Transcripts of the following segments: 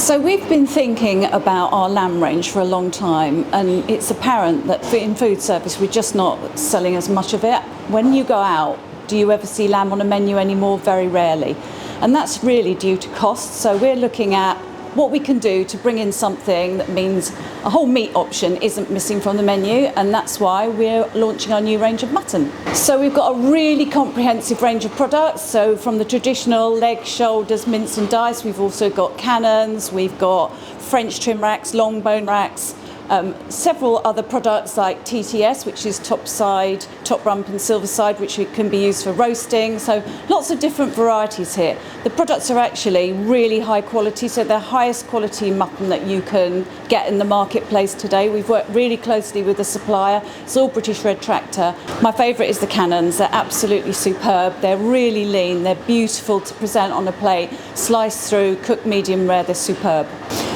So we've been thinking about our lamb range for a long time, and it's apparent that in food service we're just not selling as much of it. When you go out, do you ever see lamb on a menu anymore? Very rarely. And that's really due to cost. So we're looking at what we can do to bring in something that means a whole meat option isn't missing from the menu, and that's why we're launching our new range of mutton. So we've got a really comprehensive range of products. So from the traditional legs, shoulders, mince and dice, we've also got cannons, we've got French trim racks, long bone racks, several other products like TTS, which is top side, top rump and silver side, which can be used for roasting. So lots of different varieties here. The products are actually really high quality, so they're highest quality mutton that you can get in the marketplace today. We've worked really closely with the supplier. It's all British Red Tractor. My favourite is the cannons. They're absolutely superb. They're really lean. They're beautiful to present on a plate. Sliced through, cooked medium rare, they're superb.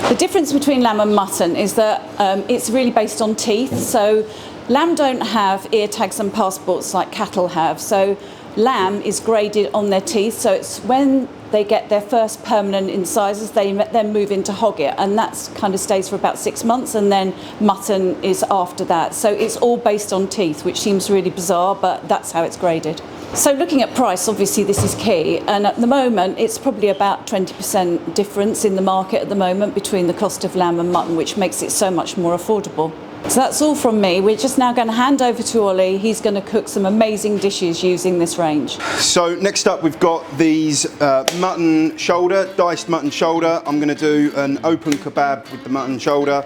The difference between lamb and mutton is that it's really based on teeth. So lamb don't have ear tags and passports like cattle have. So lamb is graded on their teeth. So it's when they get their first permanent incisors, they then move into hogget, and that kind of stays for about 6 months, and then mutton is after that. So it's all based on teeth, which seems really bizarre, but that's how it's graded. So looking at price, obviously this is key, and at the moment it's probably about 20% difference in the market at the moment between the cost of lamb and mutton, which makes it so much more affordable. So that's all from me. We're just now going to hand over to Ollie. He's going to cook some amazing dishes using this range. So next up we've got these mutton shoulder, diced mutton shoulder. I'm going to do an open kebab with the mutton shoulder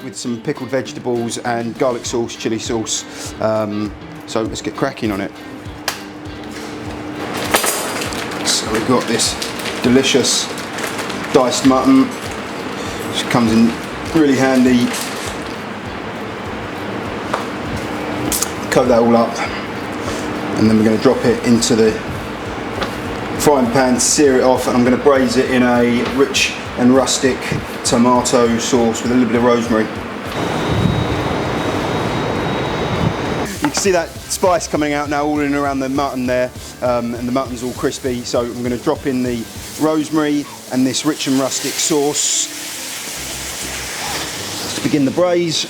with some pickled vegetables and garlic sauce, chilli sauce. So let's get cracking on it. So we've got this delicious diced mutton, which comes in really handy. Coat that all up, and then we're going to drop it into the frying pan, sear it off, and I'm going to braise it in a rich and rustic tomato sauce with a little bit of rosemary. You can see that spice coming out now all in and around the mutton there, and the mutton's all crispy, so I'm going to drop in the rosemary and this rich and rustic sauce to begin the braise.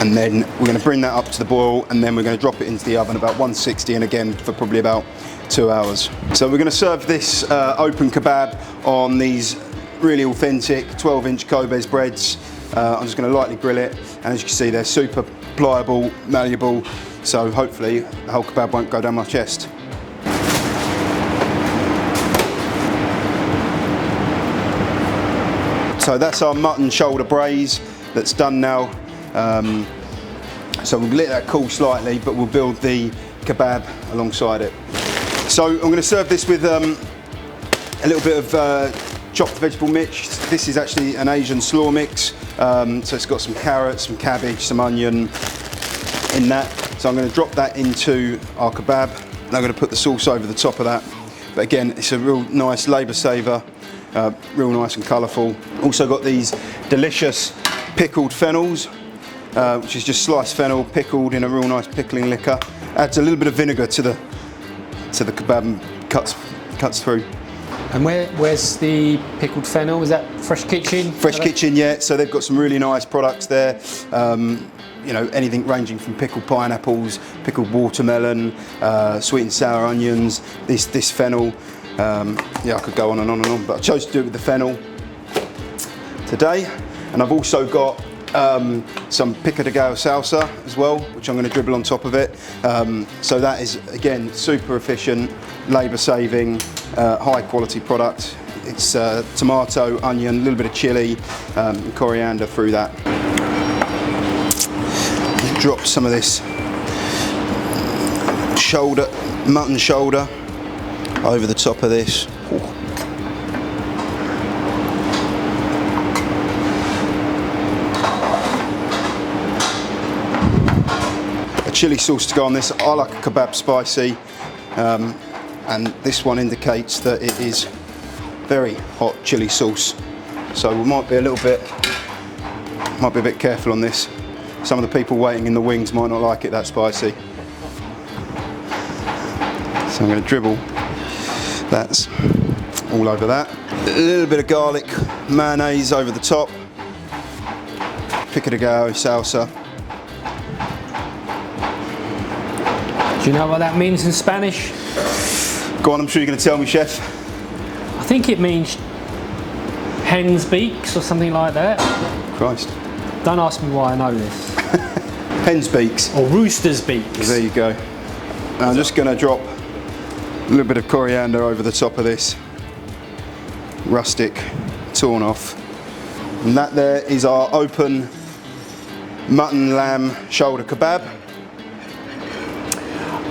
And then we're going to bring that up to the boil, and then we're going to drop it into the oven about 160, and again for probably about 2 hours. So we're going to serve this open kebab on these really authentic 12-inch Kobe's breads. I'm just going to lightly grill it, and as you can see they're super pliable, malleable, so hopefully the whole kebab won't go down my chest. So that's our mutton shoulder braise that's done now. So we'll let that cool slightly, but we'll build the kebab alongside it. So I'm going to serve this with a little bit of chopped vegetable mix. This is actually an Asian slaw mix, so it's got some carrots, some cabbage, some onion in that. So I'm going to drop that into our kebab, and I'm going to put the sauce over the top of that. But again, it's a real nice labour saver, real nice and colourful. Also got these delicious pickled fennels, which is just sliced fennel pickled in a real nice pickling liquor. Adds a little bit of vinegar to the kebab and cuts through. And where's the pickled fennel? Is that Fresh Kitchen? Fresh Kitchen, yeah. So they've got some really nice products there. You know, anything ranging from pickled pineapples, pickled watermelon, sweet and sour onions. This fennel. Yeah, I could go on and on and on, but I chose to do it with the fennel today. And I've also got some pico de gallo salsa as well, which I'm going to dribble on top of it. So that is, again, super efficient, labour saving, high quality product. It's tomato, onion, a little bit of chilli, and coriander through that. Drop some of this mutton shoulder over the top of this. Chili sauce to go on this. I like a kebab spicy, and this one indicates that it is very hot chili sauce, so we might be a bit careful on this. Some of the people waiting in the wings might not like it that spicy, so I'm going to dribble that's all over that. A little bit of garlic mayonnaise over the top. Pico de gallo salsa. Do you know what that means in Spanish? Go on, I'm sure you're going to tell me, chef. I think it means hen's beaks or something like that. Christ. Don't ask me why I know this. Hen's beaks. Or rooster's beaks. There you go. And I'm just going to drop a little bit of coriander over the top of this. Rustic, torn off. And that there is our open mutton lamb shoulder kebab.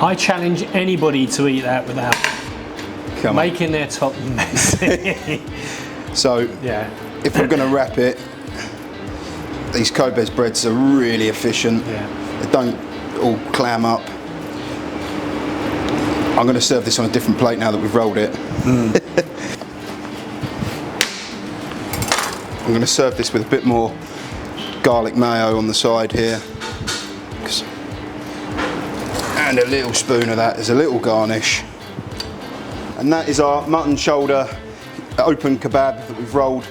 I challenge anybody to eat that without Come on. making their top messy. So, Yeah. if we're going to wrap it, these Kobe's breads are really efficient. Yeah. They don't all clam up. I'm going to serve this on a different plate now that we've rolled it. I'm going to serve this with a bit more garlic mayo on the side here. And a little spoon of that as a little garnish. And that is our mutton shoulder open kebab that we've rolled